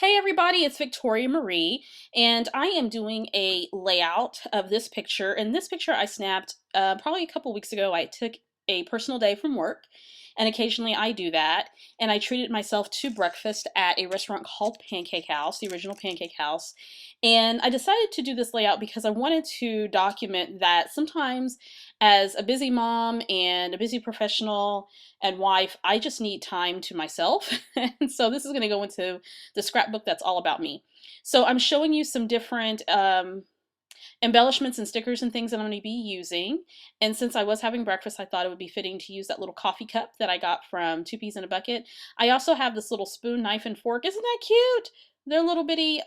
Hey everybody, it's Victoria Marie, and I am doing a layout of this picture. And this picture I snapped probably a couple weeks ago. I took a personal day from work, and occasionally I do that. And I treated myself to breakfast at a restaurant called Pancake House, the original Pancake House. And I decided to do this layout because I wanted to document that sometimes as a busy mom and a busy professional and wife, I just need time to myself. And so this is going to go into the scrapbook that's all about me. So I'm showing you some different embellishments and stickers and things that I'm going to be using. And since I was having breakfast, I thought it would be fitting to use that little coffee cup that I got from Two Peas in a Bucket. I also have this little spoon, knife, and fork. Isn't that cute? They're little bitty,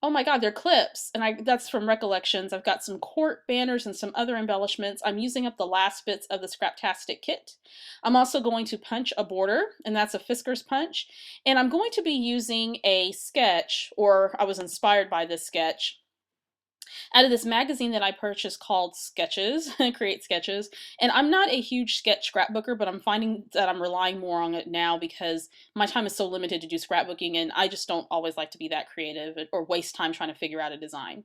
oh my God, they're clips. And that's from Recollections. I've got some court banners and some other embellishments. I'm using up the last bits of the Scraptastic kit. I'm also going to punch a border, and that's a Fisker's punch. And I'm going to be using a sketch, or I was inspired by this sketch, out of this magazine that I purchased called Sketches, Create Sketches. And I'm not a huge sketch scrapbooker, but I'm finding that I'm relying more on it now because my time is so limited to do scrapbooking, and I just don't always like to be that creative or waste time trying to figure out a design.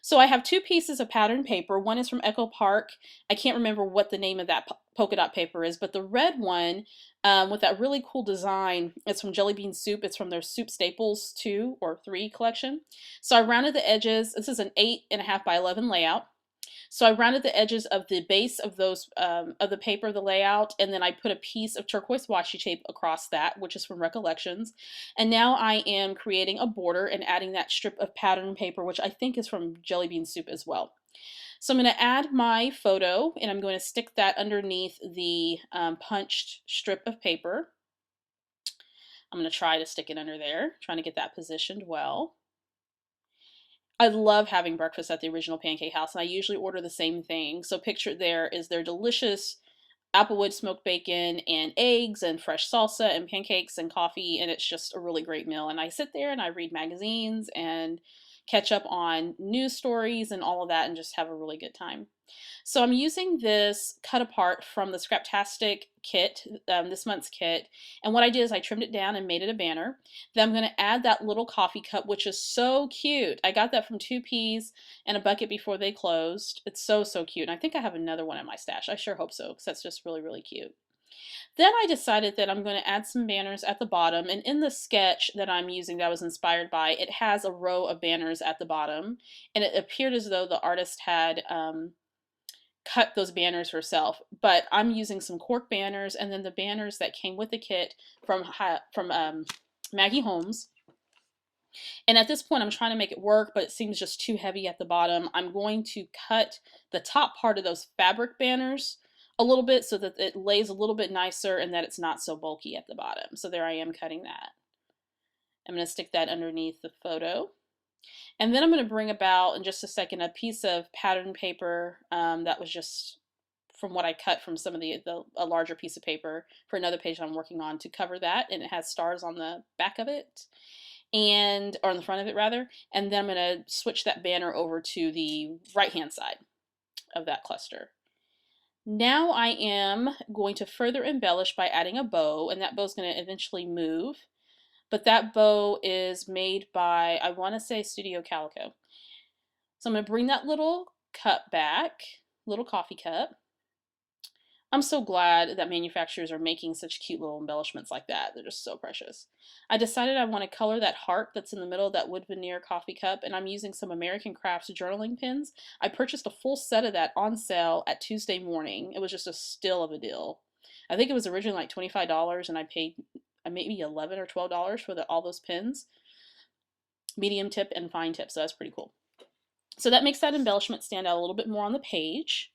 So I have two pieces of pattern paper. One is from Echo Park. I can't remember what the name of that polka dot paper is, but the red one with that really cool design, it's from Jelly Bean Soup. It's from their Soup Staples 2 or 3 collection. So I rounded the edges. This is an 8.5 by 11 layout. So I rounded the edges of the base of those of the paper, the layout, and then I put a piece of turquoise washi tape across that, which is from Recollections. And now I am creating a border and adding that strip of pattern paper, which I think is from Jelly Bean Soup as well. So I'm going to add my photo, and I'm going to stick that underneath the punched strip of paper. I'm going to try to stick it under there, trying to get that positioned well. I love having breakfast at the original Pancake House, and I usually order the same thing. So pictured there is their delicious applewood smoked bacon and eggs and fresh salsa and pancakes and coffee, and it's just a really great meal. And I sit there and I read magazines and catch up on news stories and all of that and just have a really good time. So I'm using this cut apart from the Scraptastic kit, this month's kit, and what I did is I trimmed it down and made it a banner. Then I'm going to add that little coffee cup, which is so cute. I got that from Two Peas and a Bucket before they closed. It's so, so cute. And I think I have another one in my stash. I sure hope so, because that's just really, really cute. Then I decided that I'm going to add some banners at the bottom, and in the sketch that I'm using that I was inspired by, it has a row of banners at the bottom, and it appeared as though the artist had cut those banners herself, but I'm using some cork banners and then the banners that came with the kit from Maggie Holmes. And at this point, I'm trying to make it work, but it seems just too heavy at the bottom. I'm going to cut the top part of those fabric banners a little bit so that it lays a little bit nicer and that it's not so bulky at the bottom. So there I am cutting that. I'm going to stick that underneath the photo. And then I'm going to bring about, in just a second, a piece of pattern paper that was just from what I cut from some of a larger piece of paper for another page I'm working on to cover that. And it has stars on the back of it, or on the front of it rather. And then I'm going to switch that banner over to the right-hand side of that cluster. Now I am going to further embellish by adding a bow, and that bow is going to eventually move. But that bow is made by, I want to say, Studio Calico. So I'm going to bring that little cup back, little coffee cup. I'm so glad that manufacturers are making such cute little embellishments like that. They're just so precious. I decided I want to color that heart that's in the middle of that wood veneer coffee cup, and I'm using some American Crafts journaling pins. I purchased a full set of that on sale at Tuesday morning. It was just a steal of a deal. I think it was originally like $25, and I paid maybe $11 or $12 for all those pins, medium tip and fine tip, so that's pretty cool. So that makes that embellishment stand out a little bit more on the page,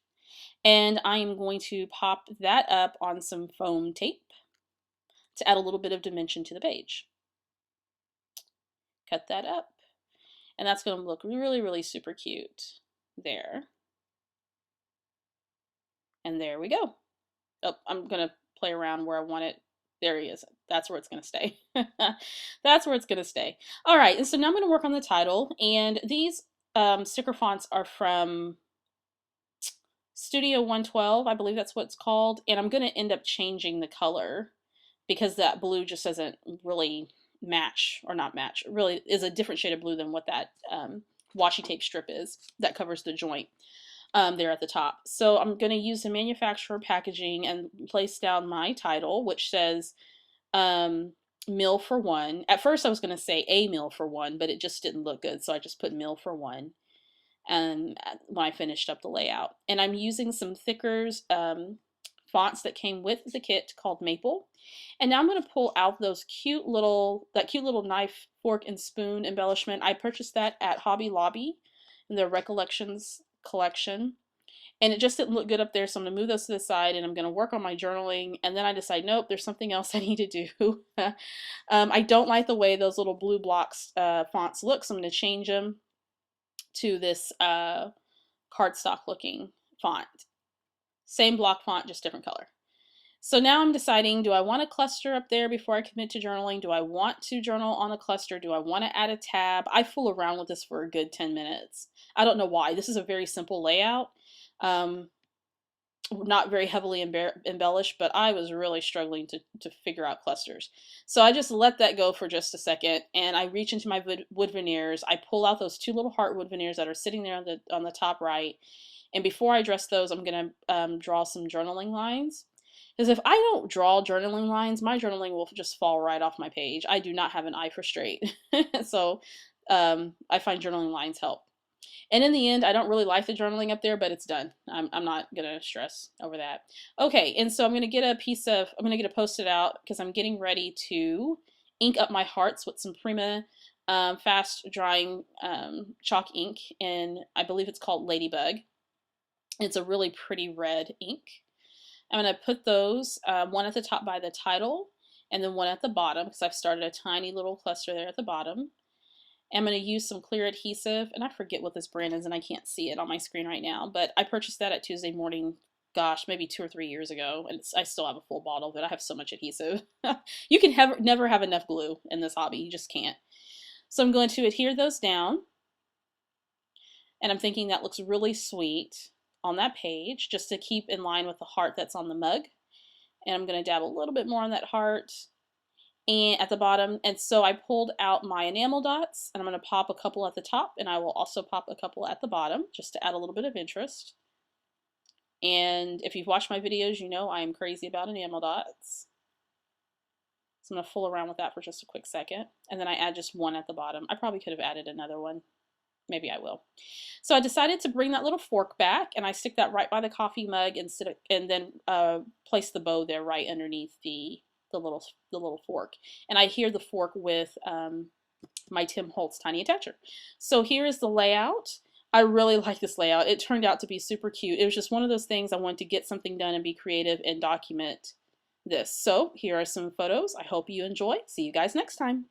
and I am going to pop that up on some foam tape to add a little bit of dimension to the page. Cut that up, and that's going to look really, really super cute there. And there we go. Oh, I'm going to play around where I want it. There he is. That's where it's going to stay. That's where it's going to stay. All right, and so now I'm going to work on the title. And these sticker fonts are from Studio 112. I believe that's what it's called. And I'm going to end up changing the color because that blue just doesn't really match, or not match, really is a different shade of blue than what that washi tape strip is that covers the joint there at the top. So I'm going to use the manufacturer packaging and place down my title, which says meal for one. At first I was going to say a meal for one, but it just didn't look good, so I just put meal for one. And when I finished up the layout, and I'm using some thickers fonts that came with the kit called Maple. And now I'm going to pull out those cute little knife, fork, and spoon embellishment. I purchased that at Hobby Lobby in their Recollections collection, and it just didn't look good up there, so I'm going to move those to the side, and I'm going to work on my journaling. And then I decide, nope, there's something else I need to do. I don't like the way those little blue blocks fonts look, so I'm going to change them to this cardstock looking font. Same block font, just different color. So now I'm deciding, do I want a cluster up there before I commit to journaling? Do I want to journal on a cluster? Do I want to add a tab? I fool around with this for a good 10 minutes. I don't know why. This is a very simple layout. Not very heavily embellished, but I was really struggling to figure out clusters. So I just let that go for just a second, and I reach into my wood veneers. I pull out those two little heart wood veneers that are sitting there on the top right, and before I dress those, I'm going to draw some journaling lines. Because if I don't draw journaling lines, my journaling will just fall right off my page. I do not have an eye for straight. So I find journaling lines help. And in the end, I don't really like the journaling up there, but it's done. I'm not going to stress over that. Okay, and so I'm going to get a Post-it out because I'm getting ready to ink up my hearts with some Prima fast drying chalk ink, and I believe it's called Ladybug. It's a really pretty red ink. I'm going to put those, one at the top by the title, and then one at the bottom, because I've started a tiny little cluster there at the bottom. I'm going to use some clear adhesive, and I forget what this brand is, and I can't see it on my screen right now, but I purchased that at Tuesday Morning, gosh, maybe 2 or 3 years ago, and I still have a full bottle of it. I have so much adhesive. You can never have enough glue in this hobby. You just can't. So I'm going to adhere those down, and I'm thinking that looks really sweet on that page, just to keep in line with the heart that's on the mug. And I'm going to dab a little bit more on that heart and at the bottom. And so I pulled out my enamel dots, and I'm going to pop a couple at the top, and I will also pop a couple at the bottom just to add a little bit of interest. And if you've watched my videos, you know I am crazy about enamel dots. So I'm going to fool around with that for just a quick second, and then I add just one at the bottom. I probably could have added another one. Maybe I will. So I decided to bring that little fork back, and I stick that right by the coffee mug and then place the bow there right underneath the little fork. And I adhere the fork with my Tim Holtz tiny attacher. So here is the layout. I really like this layout. It turned out to be super cute. It was just one of those things I wanted to get something done and be creative and document this. So here are some photos. I hope you enjoy. See you guys next time.